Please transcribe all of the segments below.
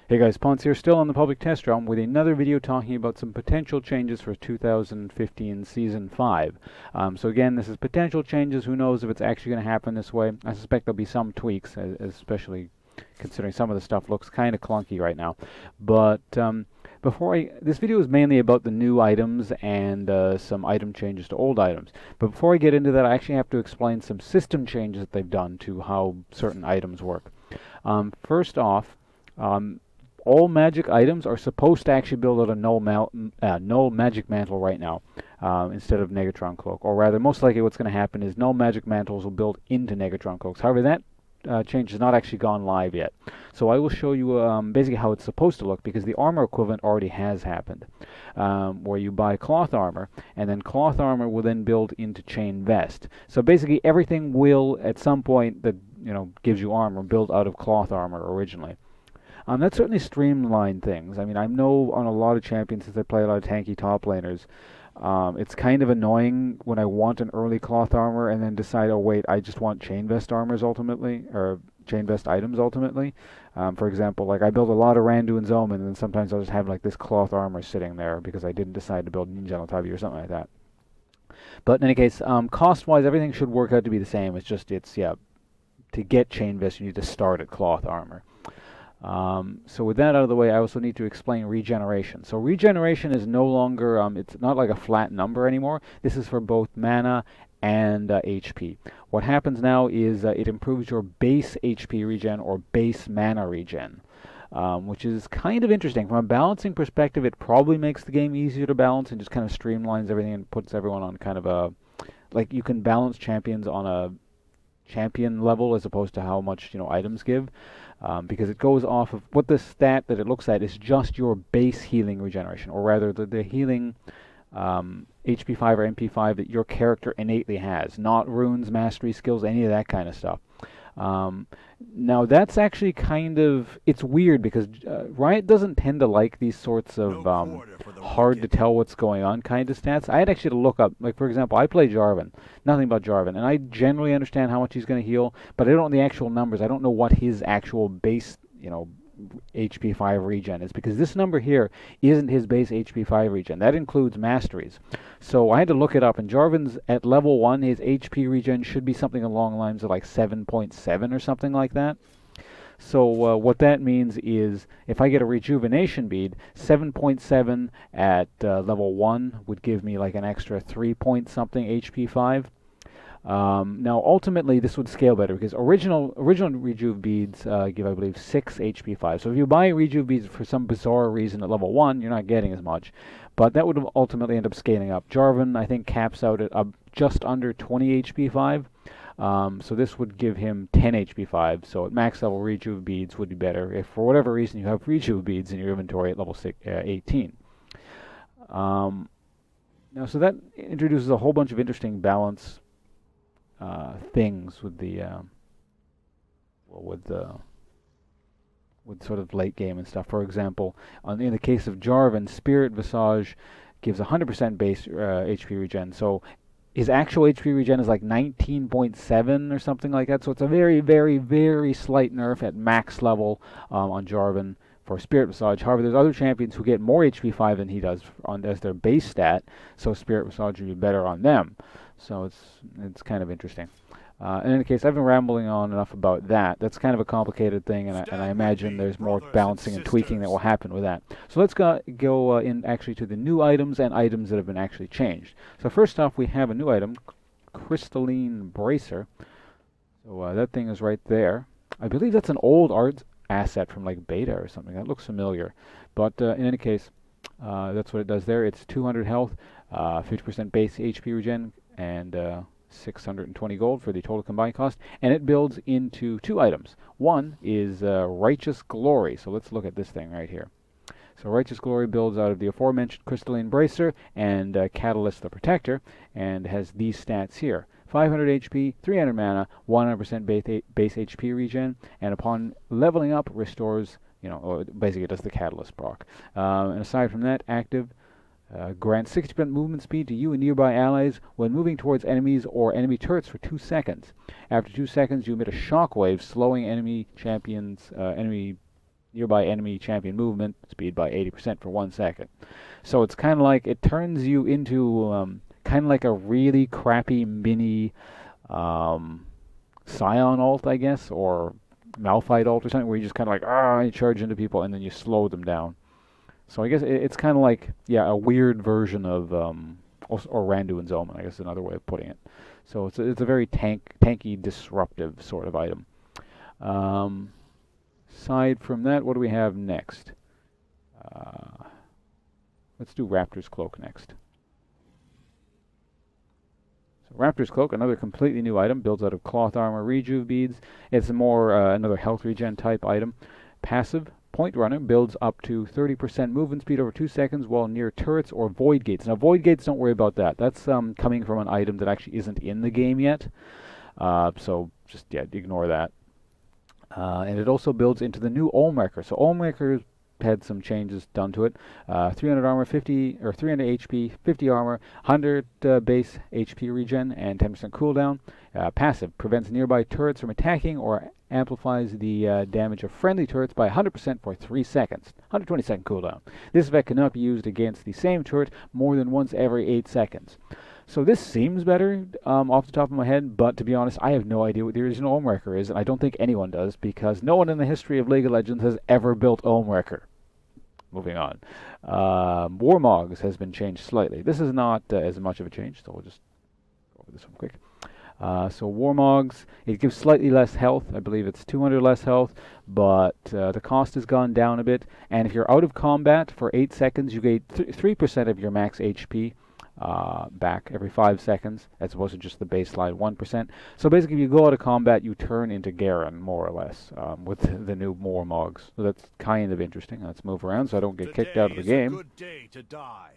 Hey guys, Ponce here, still on the public test realm with another video talking about some potential changes for 2015 Season 5. So again, this is potential changes. Who knows if it's actually going to happen this way. I suspect there'll be some tweaks, especially considering some of the stuff looks kind of clunky right now. But this video is mainly about the new items and some item changes to old items. But before I get into that, I actually have to explain some system changes that they've done to how certain items work. First off, all magic items are supposed to actually build out a Null Magic Mantle right now, instead of Negatron Cloak. Or rather, most likely what's going to happen is Null Magic Mantles will build into Negatron Cloaks. However, that change has not actually gone live yet. So I will show you basically how it's supposed to look, because the armor equivalent already has happened, where you buy cloth armor, and then cloth armor will then build into chain vest. So basically everything will, at some point that gives you armor, build out of cloth armor originally. That certainly streamlined things. I mean, I know on a lot of champions, since I play a lot of tanky top laners, it's kind of annoying when I want an early cloth armor and then decide, oh wait, I just want chain vest armors ultimately, or chain vest items ultimately. For example, like I build a lot of Randu and Zoman, and then sometimes I'll just have like this cloth armor sitting there because I didn't decide to build Ninja Tabi or something like that. But in any case, cost-wise, everything should work out to be the same. It's just, to get chain vest, you need to start at cloth armor. So with that out of the way, I also need to explain regeneration. So regeneration is no longer, it's not like a flat number anymore. This is for both mana and HP. What happens now is it improves your base HP regen or base mana regen, which is kind of interesting. From a balancing perspective, it probably makes the game easier to balance and just kind of streamlines everything and puts everyone on kind of a, like you can balance champions on a champion level as opposed to how much items give. Because it goes off of what the stat that it looks at is just your base healing regeneration, or rather the healing HP5 or MP5 that your character innately has, not runes, mastery skills, any of that kind of stuff. Now that's actually kind of, it's weird because Riot doesn't tend to like these sorts of hard to tell what's going on kind of stats. I had actually to look up, like for example, I play Jarvan, nothing about Jarvan, and I generally understand how much he's going to heal, but I don't know the actual numbers. I don't know what his actual base, HP5 regen is, because this number here isn't his base HP5 regen. That includes masteries. So I had to look it up, and Jarvan's at level 1, his HP regen should be something along the lines of like 7.7 or something like that. So what that means is if I get a rejuvenation bead, 7.7 at level 1 would give me like an extra 3 point something HP5. Now, ultimately, this would scale better because original rejuve beads give, I believe, 6 HP5. So if you buy rejuve beads for some bizarre reason at level 1, you're not getting as much. But that would ultimately end up scaling up. Jarvan, I think, caps out at just under 20 HP5. So this would give him 10 HP5. So at max level, rejuve beads would be better if, for whatever reason, you have rejuve beads in your inventory at level 18. Now, so that introduces a whole bunch of interesting balance things with the with sort of late game and stuff. For example, in the case of Jarvan, Spirit Visage gives 100% base HP regen. So his actual HP regen is like 19.7 or something like that. So it's a very, very, very slight nerf at max level on Jarvan for Spirit Visage. However, there's other champions who get more HP5 than he does as their base stat. So Spirit Visage would be better on them. So it's kind of interesting. In any case, I've been rambling on enough about that. That's kind of a complicated thing, and I imagine there's more balancing and tweaking that will happen with that. So let's go in actually to the new items and items that have been actually changed. So first off, we have a new item, Crystalline Bracer. So that thing is right there. I believe that's an old art asset from like beta or something. That looks familiar. But in any case, that's what it does there. It's 200 health, 50% base HP regen, and 620 gold for the total combined cost, and it builds into 2 items. One is Righteous Glory. So let's look at this thing right here. So Righteous Glory builds out of the aforementioned Crystalline Bracer and Catalyst the Protector, and has these stats here: 500 HP, 300 mana, 100% base HP regen, and upon leveling up restores, basically it does the Catalyst proc. And aside from that, active grants 60% movement speed to you and nearby allies when moving towards enemies or enemy turrets for 2 seconds. After 2 seconds, you emit a shockwave, slowing enemy champions, enemy nearby enemy champion movement speed by 80% for 1 second. So it's kind of like, it turns you into kind of like a really crappy mini Scion ult, I guess, or Malphite ult or something, where you just kind of like, you charge into people and then you slow them down. So I guess it's kind of like, yeah, a weird version of, or Randuin's Omen, I guess is another way of putting it. So it's a very tanky, disruptive sort of item. Aside from that, what do we have next? Let's do Raptors Cloak next. So Raptors Cloak, another completely new item, builds out of cloth armor rejuve beads. It's more another health regen type item. Passive, Point Runner, builds up to 30% movement speed over 2 seconds while near turrets or void gates. Now void gates, don't worry about that. That's coming from an item that actually isn't in the game yet. So just, yeah, ignore that. And it also builds into the new Olmwrecker. So Olmwrecker had some changes done to it. 300 armor, 50 or 300 HP, 50 armor, 100 base HP regen, and 10% cooldown. Passive, prevents nearby turrets from attacking or amplifies the damage of friendly turrets by 100% for 3 seconds. 120-second cooldown. This effect cannot be used against the same turret more than once every 8 seconds. So this seems better off the top of my head, but to be honest, I have no idea what the original Olmwrecker is, and I don't think anyone does, because no one in the history of League of Legends has ever built Olmwrecker. Moving on. War Mogs has been changed slightly. This is not as much of a change, so we'll just go over this one quick. So War Mogs, it gives slightly less health. I believe it's 200 less health, but the cost has gone down a bit, and if you're out of combat for 8 seconds, you get 3% of your max HP. Back every 5 seconds, as opposed to just the baseline 1%. So basically, if you go out of combat, you turn into Garen, more or less, with the new War Mogs. So that's kind of interesting. Let's move around so I don't get kicked out of the game. Good day to die.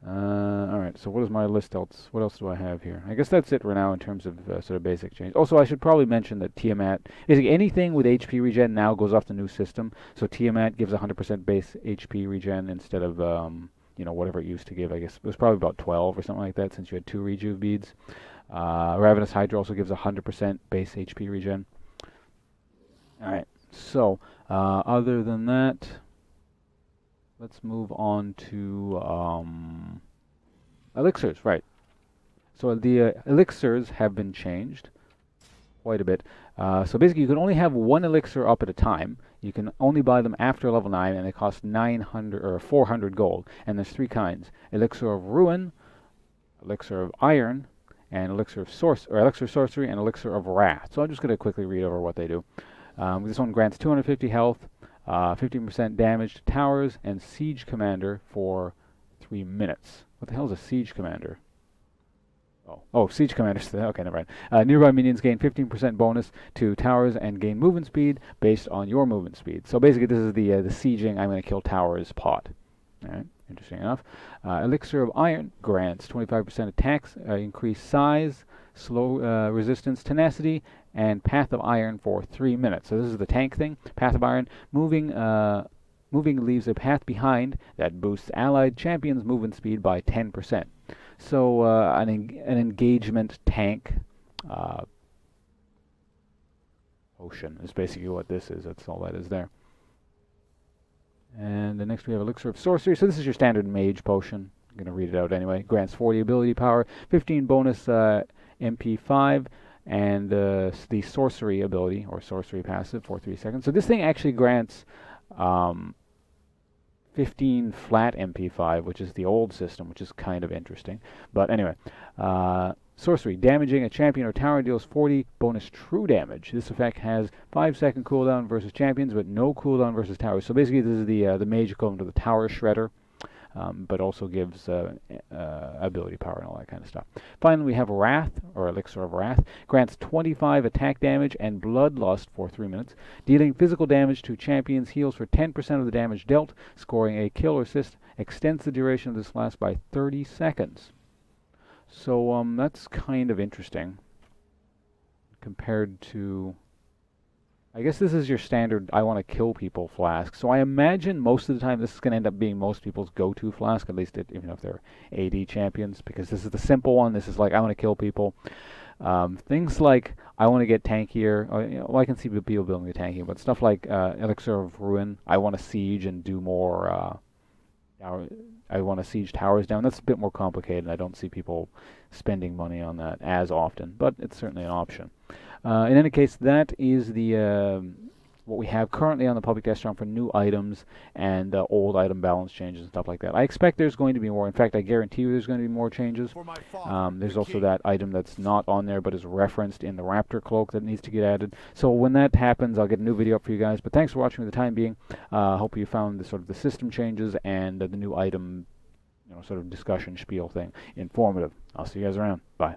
Alright, so what is my list else? What else do I have here? I guess that's it for now in terms of sort of basic change. Also, I should probably mention that Tiamat, basically anything with HP regen now goes off the new system. So Tiamat gives 100% base HP regen instead of you know, whatever it used to give. I guess it was probably about 12 or something like that, since you had 2 rejuve beads. Ravenous Hydra also gives 100% base HP regen. Alright, so other than that, let's move on to Elixirs, right. So the Elixirs have been changed quite a bit. So basically, you can only have 1 elixir up at a time. You can only buy them after level 9, and they cost 900 or 400 gold. And there's 3 kinds: Elixir of Ruin, Elixir of Iron, and Elixir of Elixir Sorcery, and Elixir of Wrath. So I'm just going to quickly read over what they do. This one grants 250 health, 15% damage to towers, and Siege Commander for 3 minutes. What the hell is a Siege Commander? Oh, Siege Commanders. Okay, never mind. Nearby minions gain 15% bonus to towers and gain movement speed based on your movement speed. So basically, this is the sieging, I'm going to kill towers pot. Alright, interesting enough. Elixir of Iron grants 25% attacks, increased size, slow resistance, tenacity, and Path of Iron for 3 minutes. So this is the tank thing. Path of Iron, moving leaves a path behind that boosts allied champions' movement speed by 10%. So an engagement tank potion is basically what this is. That's all that is there. And then next we have Elixir of Sorcery. So this is your standard mage potion. I'm going to read it out anyway. Grants 40 ability power, 15 bonus MP5, and the Sorcery ability, or Sorcery passive, for 3 seconds. So this thing actually grants 15 flat MP5, which is the old system, which is kind of interesting. But anyway, Sorcery, damaging a champion or tower deals 40 bonus true damage. This effect has 5-second cooldown versus champions, but no cooldown versus towers. So basically, this is the mage equivalent to the tower shredder, but also gives ability power and all that kind of stuff. Finally, we have Wrath, or Elixir of Wrath. Grants 25 attack damage and Bloodlust for 3 minutes. Dealing physical damage to champions heals for 10% of the damage dealt. Scoring a kill or assist extends the duration of this last by 30 seconds. So that's kind of interesting compared to I guess this is your standard I want to kill people flask. So I imagine most of the time this is going to end up being most people's go-to flask, at least even if they're AD champions, because this is the simple one. This is like, I want to kill people. Things like, I want to get tankier. Well, I can see people building the tankier, but stuff like Elixir of Ruin, I want to siege and do more... I want to siege towers down. That's a bit more complicated. I don't see people spending money on that as often, but it's certainly an option. In any case, that is the what we have currently on the public test round for new items and old item balance changes and stuff like that. I expect there's going to be more. In fact, I guarantee you there's going to be more changes. There's also that item that's not on there but is referenced in the Raptor Cloak that needs to get added. So when that happens, I'll get a new video up for you guys. But thanks for watching for the time being. Hope you found the sort of the system changes and the new item, sort of discussion spiel thing informative. I'll see you guys around. Bye.